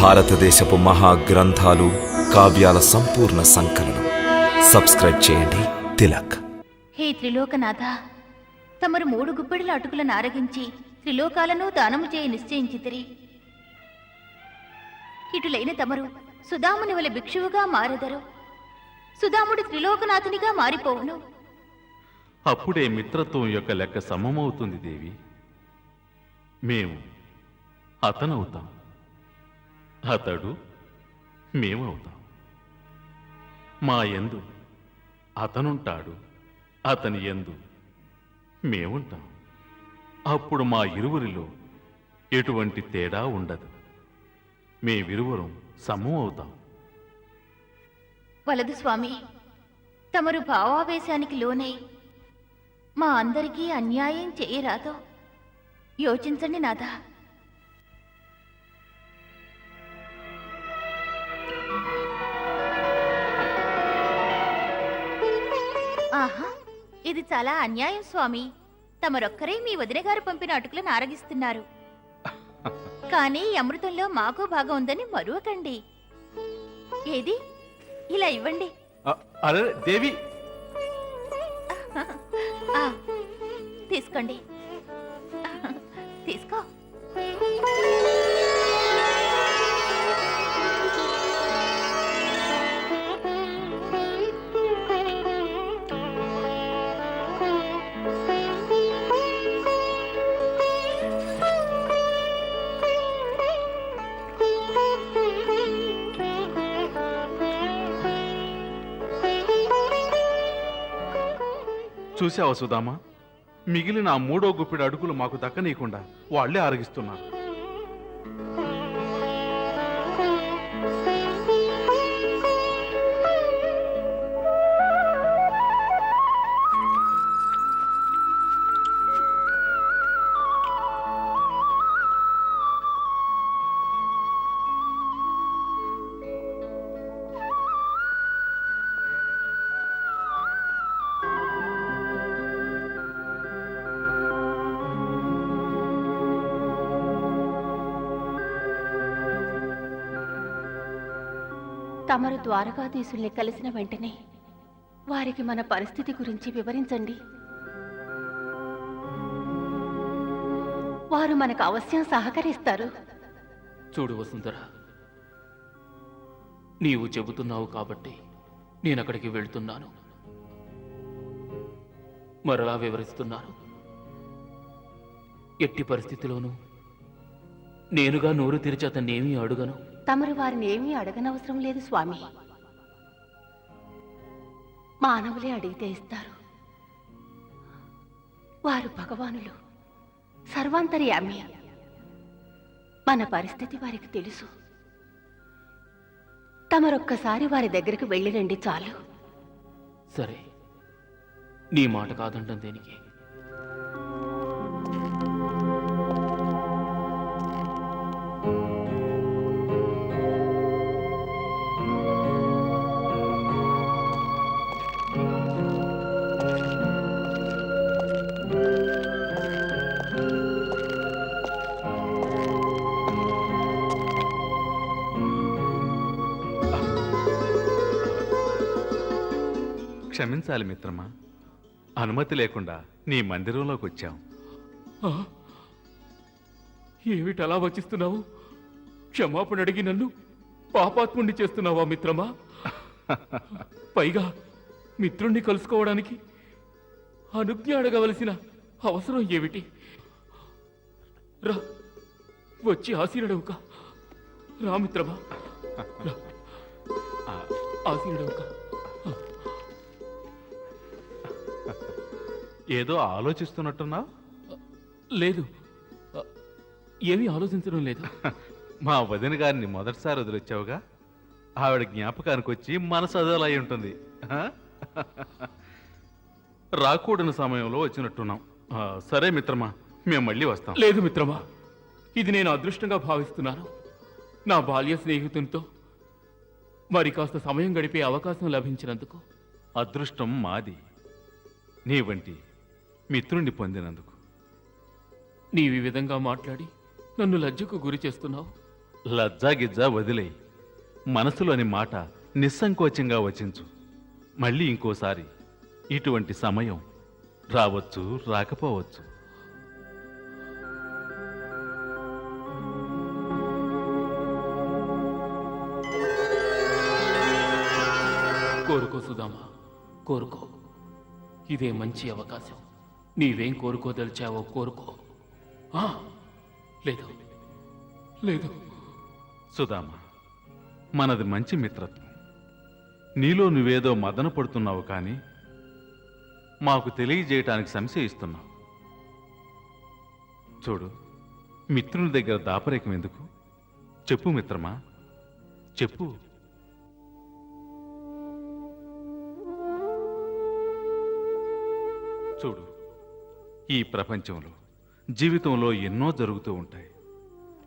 భారతదేశపు మహాగ్రంథాలు, కావ్యాల సంపూర్ణ సంకలనం. సబ్స్క్రైబ్ చేయండి. తిలక్. హే త్రిలోకనాథ, తమరు 3 గుప్పెడుల అటుకులను ఆరగించి త్రిలోకాలను దానము చేయి నిశ్చయించితిరి. ఇటులైన తమరు సుధాముని వలె భిక్షువుగా మారెదరు. సుధాముడు త్రిలోకనాథునిగా మారిపోవును. అప్పుడే మిత్రత్వం యొక్క లెక్క సమమవుతుంది దేవి. మేము అతనవుతాం, అతడు మేమవుతాం. మా యందు అతనుంటాడు, అతని యందు మేముంటాం. అప్పుడు మా ఇరువురిలో ఎటువంటి తేడా ఉండదు. మేమిరువురం సమం అవుతాం. వలదు స్వామి, తమరు భావావేశానికి లోనై మా అందరికీ అన్యాయం చేయరాదో యోచించండి నాథా. ఆహా, ఇది చాలా అన్యాయం స్వామి. తమరొక్కరే మీ వదిన గారు పంపిన అటుకులను ఆరగిస్తున్నారు. కానీ ఈ అమృతంలో మాకు భాగం ఉందని మరువకండి. ఏది, ఇలా ఇవ్వండి. అరే దేవి, తీసుకోండి, తీసుకో. చూసావా సుధామా, మిగిలిన ఆ 3వ గుప్పిడి అడుగులు మాకు దక్కనీయకుండా వాళ్లే ఆరగిస్తున్నారు. తమరు ద్వారకాధీశుల్ని కలిసిన వెంటనే వారికి మన పరిస్థితి గురించి వివరించండి. వారు మనకు అవశ్యం సహకరిస్తారు. చూడు వసుంధర, నీవు చెబుతున్నావు కాబట్టి నేనక్కడికి వెళ్తున్నాను. మరలా వివరిస్తున్నాను. ఎట్టి పరిస్థితిలోనూ నేనుగా నోరు తెరిచి అతన్నేమీ అడుగను. తమరు వారిని ఏమీ అడగనవసరం లేదు స్వామి. మానవులే అడిగితే ఇస్తారు. వారు భగవానులు, సర్వాంతర్యామి. మన పరిస్థితి వారికి తెలుసు. తమరొక్కసారి వారి దగ్గరికి వెళ్ళి రండి చాలు. సరే, నీ మాట కాదంటాం దేనికి? క్షమించాలి మిత్రమా, అనుమతి లేకుండా నీ మందిరంలోకి వచ్చాం. ఏమిటలా వచ్చిస్తున్నావు? క్షమాపణ అడిగి నన్ను పాపాత్ముణ్ణి చేస్తున్నావా మిత్రమా? పైగా మిత్రుణ్ణి కలుసుకోవడానికి అనుజ్ఞ అడగవలసిన అవసరం ఏమిటి? రా, వచ్చి ఆశీనుడవుక. రా మిత్రమా, ఆశీనుడవుక. ఏదో ఆలోచిస్తున్నట్టున్నావు? లేదు, ఏమీ ఆలోచించడం లేదు. మా వదిన గారిని మొదటిసారి వదిలొచ్చావుగా, ఆవిడ జ్ఞాపకానికి వచ్చి మనసు అదోలా అయి ఉంటుంది. రాకూడని సమయంలో వచ్చినట్టున్నాం. సరే మిత్రమా, మేము మళ్ళీ వస్తాం. లేదు మిత్రమా, ఇది నేను అదృష్టంగా భావిస్తున్నాను. నా బాల్య స్నేహితునితో మరి కాస్త సమయం గడిపే అవకాశం లభించినందుకు. అదృష్టం మాది, నీ వంటి మిత్రుణ్ణి పొందినందుకు. నీవు ఈ విధంగా మాట్లాడి నన్ను లజ్జకు గురి చేస్తున్నావు. లజ్జా గిజ్జా వదిలేయి. మనసులోని మాట నిస్సంకోచంగా వచించు. మళ్ళీ ఇంకోసారి ఇటువంటి సమయం రావచ్చు, రాకపోవచ్చు. కోరుకో సుధామా, కోరుకో. ఇదే మంచి అవకాశం. నీవేం కోరుకోదలిచావో కోరుకో. ఆ, లేదు లేదు. సుధామ, మనది మంచి మిత్రత్వం. నీలో నువ్వేదో మదన పడుతున్నావు కానీ మాకు తెలియజేయటానికి సంశయిస్తున్నావు. చూడు, మిత్రుని దగ్గర దాపరికం ఎందుకు? చెప్పు మిత్రమా, చెప్పు. చూడు, ఈ ప్రపంచంలో జీవితంలో ఎన్నో జరుగుతూ ఉంటాయి.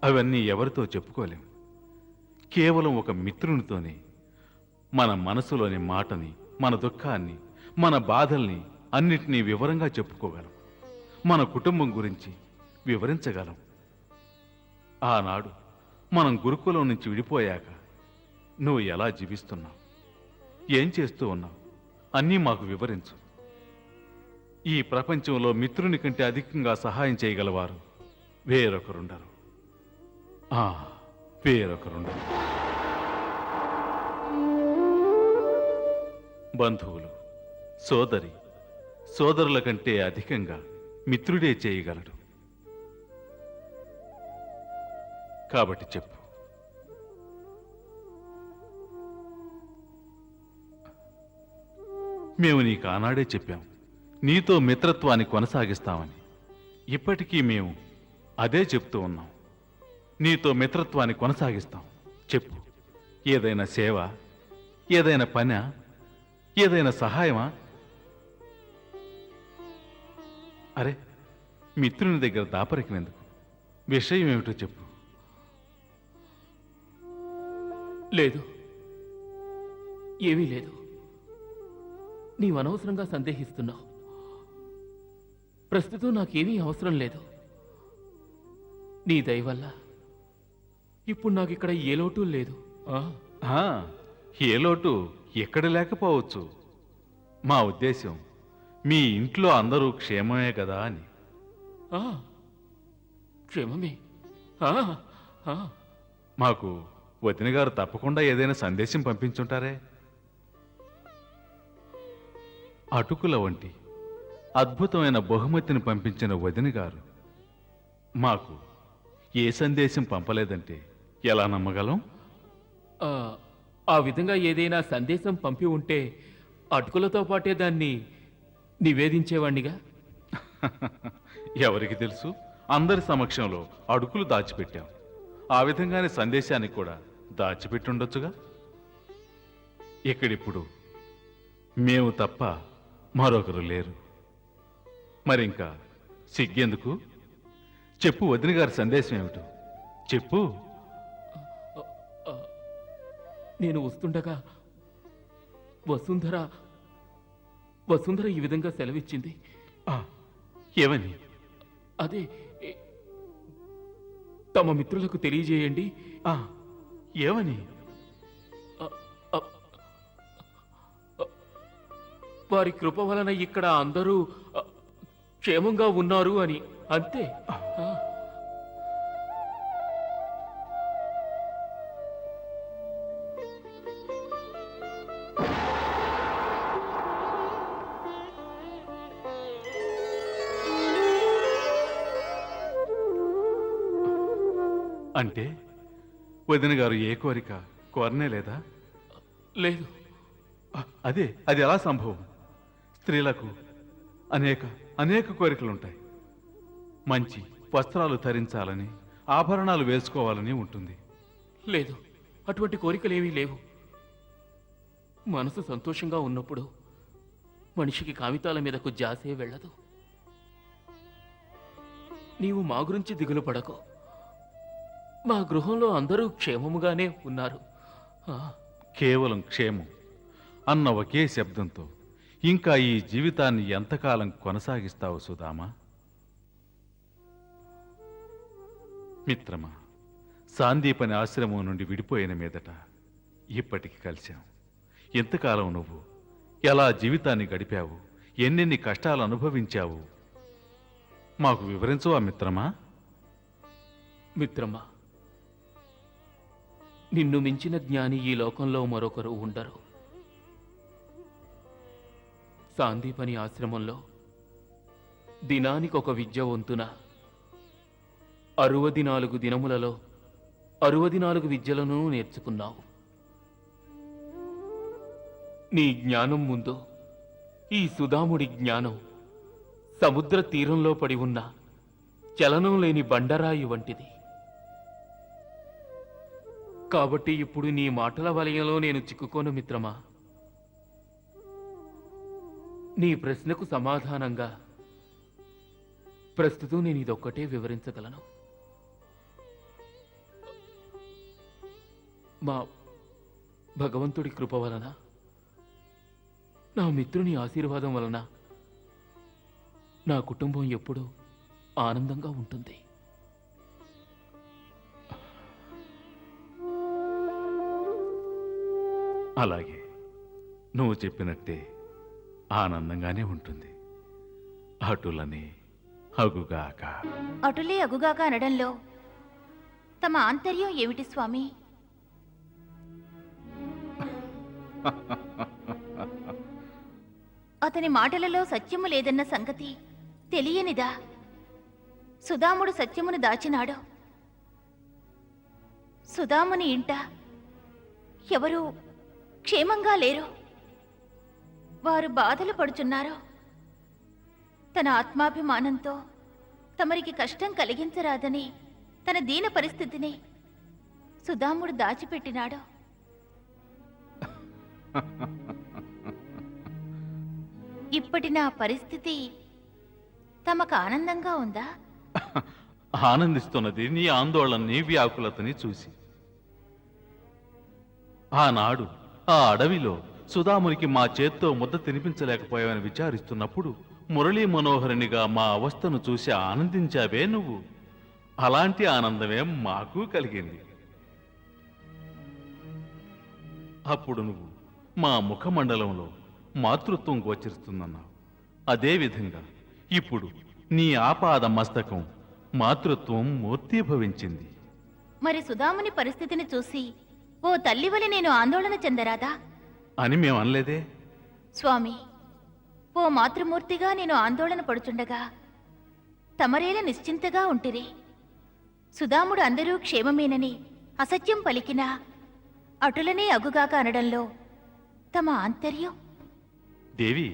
అవన్నీ ఎవరితో చెప్పుకోలేం. కేవలం ఒక మిత్రునితోనే మన మనసులోని మాటని, మన దుఃఖాన్ని, మన బాధల్ని అన్నిటినీ వివరంగా చెప్పుకోగలం. మన కుటుంబం గురించి వివరించగలం. ఆనాడు మనం గురుకులం నుంచి విడిపోయాక నువ్వు ఎలా జీవిస్తున్నావు, ఏం చేస్తూ ఉన్నావు అన్నీ మాకు వివరించు. ఈ ప్రపంచంలో మిత్రుని కంటే అధికంగా సహాయం చేయగలవారు వేరొకరుండరు. వేరొకరుండరు. బంధువులు, సోదరి, సోదరుల కంటే అధికంగా మిత్రుడే చేయగలడు. కాబట్టి చెప్పు. మేము నీకు ఆనాడే చెప్పాం, నీతో మిత్రత్వాన్ని కొనసాగిస్తామని. ఇప్పటికీ మేము అదే చెప్తూ ఉన్నాం. నీతో మిత్రత్వాన్ని కొనసాగిస్తాం. చెప్పు, ఏదైనా సేవ, ఏదైనా పనా, ఏదైనా సహాయమా? అరే, మిత్రుని దగ్గర దాపరికం ఎందుకు? విషయం ఏమిటో చెప్పు. లేదు, ఏమీ లేదు. నీవు అనవసరంగా సందేహిస్తున్నావు. ప్రస్తుతం నాకేమీ అవసరం లేదు. నీ దయ వల్ల ఇప్పుడు నాకు ఇక్కడ ఏ లోటు లేదు. ఏ లోటు ఎక్కడ లేకపోవచ్చు. మా ఉద్దేశం మీ ఇంట్లో అందరూ క్షేమమే కదా అని. క్షేమమే. మాకు వదిన గారు తప్పకుండా ఏదైనా సందేశం పంపించుంటారే. అటుకుల వంటి అద్భుతమైన బహుమతిని పంపించిన వదిన గారు మాకు ఏ సందేశం పంపలేదంటే ఎలా నమ్మగలం? ఆ విధంగా ఏదైనా సందేశం పంపి ఉంటే అటుకులతో పాటే దాన్ని నివేదించేవాణ్ణిగా. ఎవరికి తెలుసు, అందరి సమక్షంలో అడుగులు దాచిపెట్టాం. ఆ విధంగానే సందేశాన్ని కూడా దాచిపెట్టుండొచ్చుగా. ఇక్కడిప్పుడు మేము తప్ప మరొకరు లేరు. మరింకా సిగ్గెందుకు? చెప్పు, వదిన గారి సందేశం ఏమిటో చెప్పు. నేను వస్తుండగా వసుంధర ఈ విధంగా సెలవిచ్చింది. ఏమని? అదే, తమ మిత్రులకు తెలియజేయండి. ఏమని? వారి కృప వలన ఇక్కడ అందరూ క్షేమంగా ఉన్నారు అని. అంతే. అంటే వదిన గారు ఏ కోరిక కోరనే లేదా? లేదు. అది ఎలా సంభవం? స్త్రీలకు అనేక కోరికలుంటాయి. మంచి వస్త్రాలు ధరించాలని, ఆభరణాలు వేసుకోవాలని ఉంటుంది. లేదు, అటువంటి కోరికలేవీ లేవు. మనసు సంతోషంగా ఉన్నప్పుడు మనిషికి కాగితాల మీదకు జాసే వెళ్ళదు. నీవు మా గురించి దిగులు పడకు. మా గృహంలో అందరూ క్షేమముగానే ఉన్నారు. కేవలం క్షేమం అన్న ఒకే శబ్దంతో ఇంకా ఈ జీవితాన్ని ఎంతకాలం కొనసాగిస్తావు సుధామా? మిత్రమా, సాందీపని ఆశ్రమం నుండి విడిపోయిన మీదట ఇప్పటికి కలిశాం. ఎంతకాలం నువ్వు ఎలా జీవితాన్ని గడిపావు, ఎన్నెన్ని కష్టాలు అనుభవించావు మాకు వివరించవా మిత్రమా? మిత్రమా, నిన్ను మించిన జ్ఞాని ఈ లోకంలో మరొకరు ఉండరు. సాందీపని ఆశ్రమంలో దినానికి ఒక విద్య వంతున 64 దినములలో 64 విద్యలను నేర్చుకున్నావు. నీ జ్ఞానం ముందు ఈ సుధాముడి జ్ఞానం సముద్ర తీరంలో పడి ఉన్న చలనం లేని బండరాయి వంటిది. కాబట్టి ఇప్పుడు నీ మాటల వలయంలో నేను చిక్కుకోను మిత్రమా. నీ ప్రశ్నకు సమాధానంగా ప్రస్తుతం నేను ఇదొక్కటే వివరించగలను. మా భగవంతుడి కృప వలన, నా మిత్రుని ఆశీర్వాదం వలన నా కుటుంబం ఎప్పుడూ ఆనందంగా ఉంటుంది. అలాగే నువ్వు చెప్పినట్టే ఆనందంగానే ఉంటుంది. అటులని అగుగాక. అటులే అగుగాక అనడంలో తమ ఆంతర్యం ఏమిటి స్వామి? అతని మాటలలో సత్యము లేదన్న సంగతి తెలియనిదా? సుధాముడు సత్యమును దాచినాడు. సుధాముని ఇంట ఎవరు క్షేమంగా లేరు. వారు బాధలు పడుచున్నారు. తన ఆత్మాభిమానంతో తమరికి కష్టం కలిగించరాదని తన దీన పరిస్థితిని సుధాముడు దాచిపెట్టినాడు. ఇప్పటి నా పరిస్థితి తమకు ఆనందంగా ఉందా? ఆనందిస్తున్నది నీ ఆందోళనని, వ్యాకులతని చూసి. ఆనాడు ఆ అడవిలో సుధామునికి మా చేత్తో ముద్ద తినిపించలేకపోయావని విచారిస్తున్నప్పుడు మురళీ మనోహరునిగా మా అవస్థను చూసి ఆనందించావే నువ్వు. అలాంటి ఆనందమే మాకు కలిగింది. అప్పుడు నువ్వు మా ముఖమండలంలో మాతృత్వం గోచరిస్తుందన్నావు. అదేవిధంగా ఇప్పుడు నీ ఆపాద మస్తకం మాతృత్వం మూర్తీభవించింది. మరి సుధాముని పరిస్థితిని చూసి ఓ తల్లివలి నేను ఆందోళన చెందరాదా అని మేము అనలేదే స్వామి. ఓ మాతృమూర్తిగా నేను ఆందోళన పడుచుండగా తమరేల నిశ్చింతగా ఉంటిరి. సుధాముడు అందరూ క్షేమమేనని అసత్యం పలికినా అటులనే అగుగాక అనడంలో తమ ఆంతర్యం. దేవి,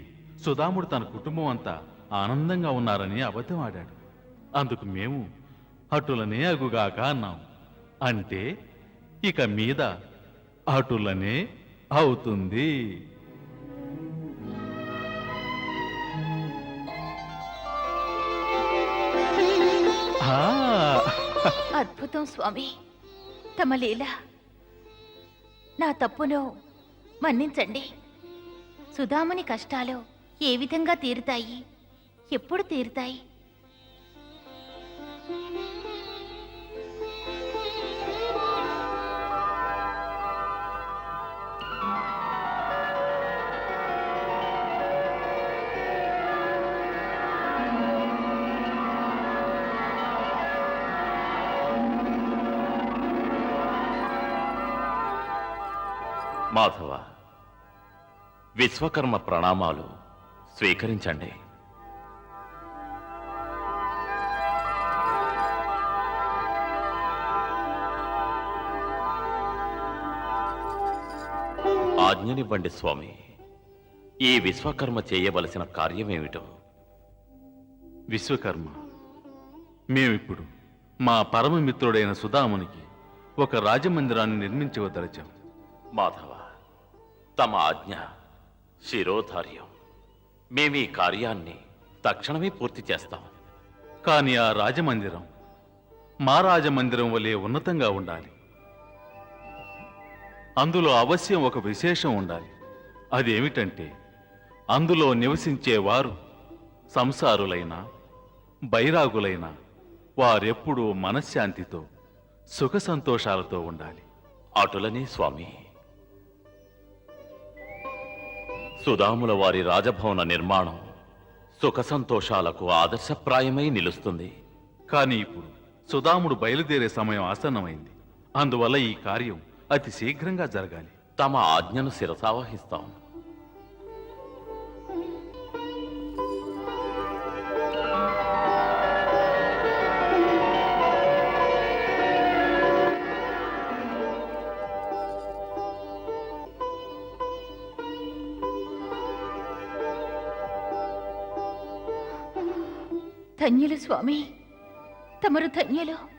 సుధాముడు తన కుటుంబం అంతా ఆనందంగా ఉన్నారని అబద్ధం ఆడాడు. అందుకు మేము అటులనే అగుగాక అన్నాం. అంటే ఇక మీద అటులనే అవుతుంది. అద్భుతం స్వామి, తమ లీల. నా తప్పును మన్నించండి. సుధాముని కష్టాలు ఏ విధంగా తీరుతాయి, ఎప్పుడు తీరుతాయి? మాధవ, విశ్వకర్మ ప్రణామాలు స్వీకరించండి. ఆజ్ఞనివ్వండి స్వామి. ఈ విశ్వకర్మ చేయవలసిన కార్యమేమిటో? విశ్వకర్మ, మేమిప్పుడు మా పరమమిత్రుడైన సుధామునికి ఒక రాజమందిరాన్ని నిర్మించవదలిచాం. మాధవ, తమ ఆజ్ఞ శిరోధార్యం. మేమీ కార్యాన్ని తక్షణమే పూర్తి చేస్తాం. కానీ ఆ రాజమందిరం మా రాజమందిరం వలె ఉన్నతంగా ఉండాలి. అందులో అవశ్యం ఒక విశేషం ఉండాలి. అదేమిటంటే, అందులో నివసించేవారు సంసారులైనా బైరాగులైనా వారెప్పుడూ మనశ్శాంతితో సుఖ సంతోషాలతో ఉండాలి. అటులనే స్వామి. సుధాముల వారి రాజభవన నిర్మాణం సుఖ సంతోషాలకు ఆదర్శప్రాయమై నిలుస్తుంది. కానీ ఇప్పుడు సుధాముడు బయలుదేరే సమయం ఆసన్నమైంది. అందువల్ల ఈ కార్యం అతి శీఘ్రంగా జరగాలి. తమ ఆజ్ఞను శిరసావహిస్తాం. ధన్యులు స్వామి, తమరు ధన్యులు.